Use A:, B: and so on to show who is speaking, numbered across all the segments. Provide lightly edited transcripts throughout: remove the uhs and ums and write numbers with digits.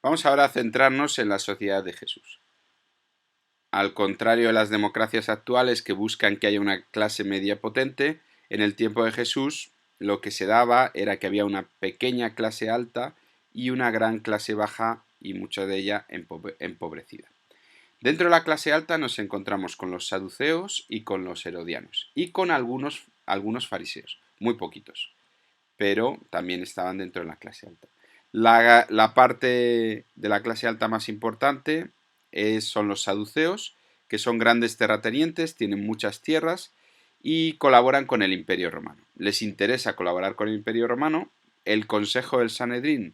A: Vamos ahora a centrarnos en la sociedad de Jesús. Al contrario de las democracias actuales que buscan que haya una clase media potente, en el tiempo de Jesús lo que se daba era que había una pequeña clase alta y una gran clase baja y mucha de ella empobrecida. Dentro de la clase alta nos encontramos con los saduceos y con los herodianos y con algunos fariseos, muy poquitos, pero también estaban dentro de la clase alta. La parte de la clase alta más importante son los saduceos, que son grandes terratenientes, tienen muchas tierras y colaboran con el Imperio Romano. Les interesa colaborar con el Imperio Romano. El Consejo del Sanedrín,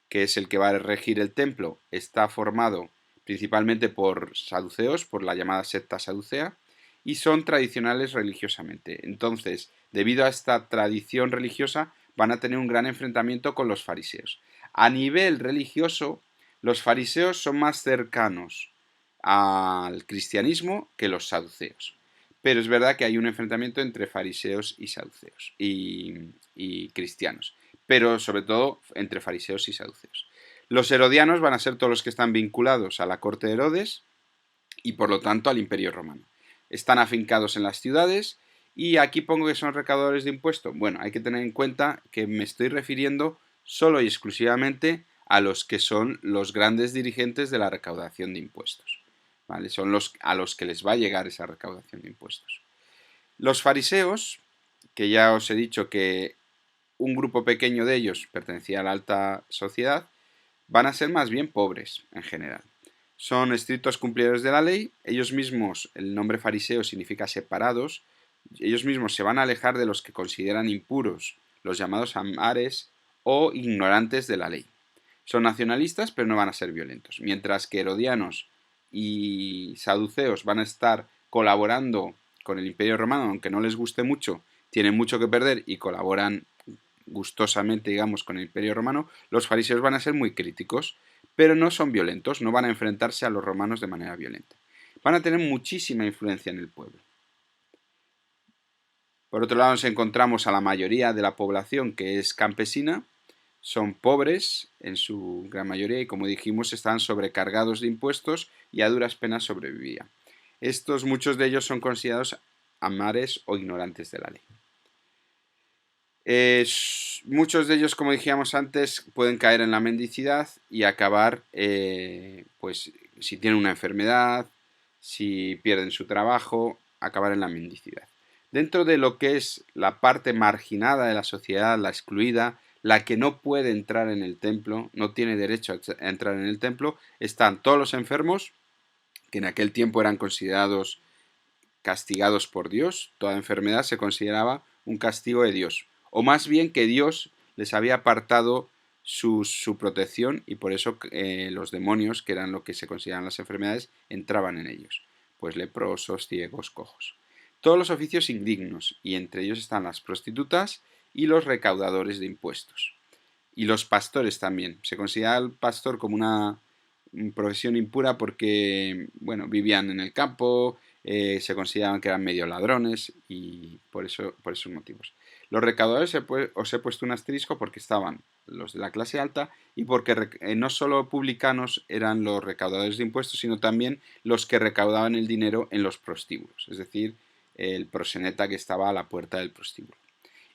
A: que es el que va a regir el templo, está formado principalmente por saduceos, por la llamada secta saducea, y son tradicionales religiosamente. Entonces, debido a esta tradición religiosa, van a tener un gran enfrentamiento con los fariseos. A nivel religioso, los fariseos son más cercanos al cristianismo que los saduceos. Pero es verdad que hay un enfrentamiento entre fariseos y saduceos y cristianos, pero sobre todo entre fariseos y saduceos. Los herodianos van a ser todos los que están vinculados a la corte de Herodes y por lo tanto al Imperio Romano. Están afincados en las ciudades y aquí pongo que son recaudadores de impuestos. Bueno, hay que tener en cuenta que me estoy refiriendo solo y exclusivamente a los que son los grandes dirigentes de la recaudación de impuestos. ¿Vale? Son a los que les va a llegar esa recaudación de impuestos. Los fariseos, que ya os he dicho que un grupo pequeño de ellos pertenecía a la alta sociedad, van a ser más bien pobres en general. Son estrictos cumplidores de la ley, ellos mismos, el nombre fariseo significa separados, ellos mismos se van a alejar de los que consideran impuros, los llamados amares o ignorantes de la ley. Son nacionalistas pero no van a ser violentos, mientras que herodianos y saduceos van a estar colaborando con el Imperio Romano, aunque no les guste mucho, tienen mucho que perder y colaboran gustosamente, digamos, con el Imperio Romano. Los fariseos van a ser muy críticos, pero no son violentos, no van a enfrentarse a los romanos de manera violenta. Van a tener muchísima influencia en el pueblo. Por otro lado, nos encontramos a la mayoría de la población que es campesina, son pobres en su gran mayoría y, como dijimos, están sobrecargados de impuestos y a duras penas sobrevivían. Muchos de ellos son considerados amares o ignorantes de la ley. Muchos de ellos, como dijimos antes, pueden caer en la mendicidad y acabar, pues, si tienen una enfermedad, si pierden su trabajo, acabar en la mendicidad. Dentro de lo que es la parte marginada de la sociedad, la excluida, la que no puede entrar en el templo, no tiene derecho a entrar en el templo, están todos los enfermos, que en aquel tiempo eran considerados castigados por Dios. Toda enfermedad se consideraba un castigo de Dios, o más bien que Dios les había apartado su protección y por eso los demonios, que eran lo que se consideraban las enfermedades, entraban en ellos, pues leprosos, ciegos, cojos. Todos los oficios indignos, y entre ellos están las prostitutas y los recaudadores de impuestos. Y los pastores también. Se considera el pastor como una profesión impura porque, bueno, vivían en el campo, se consideraban que eran medio ladrones y por esos motivos. Los recaudadores os he puesto un asterisco porque estaban los de la clase alta y porque no solo publicanos eran los recaudadores de impuestos, sino también los que recaudaban el dinero en los prostíbulos, es decir, el proseneta que estaba a la puerta del prostíbulo.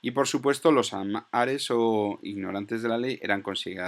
A: Y por supuesto los amares o ignorantes de la ley eran considerados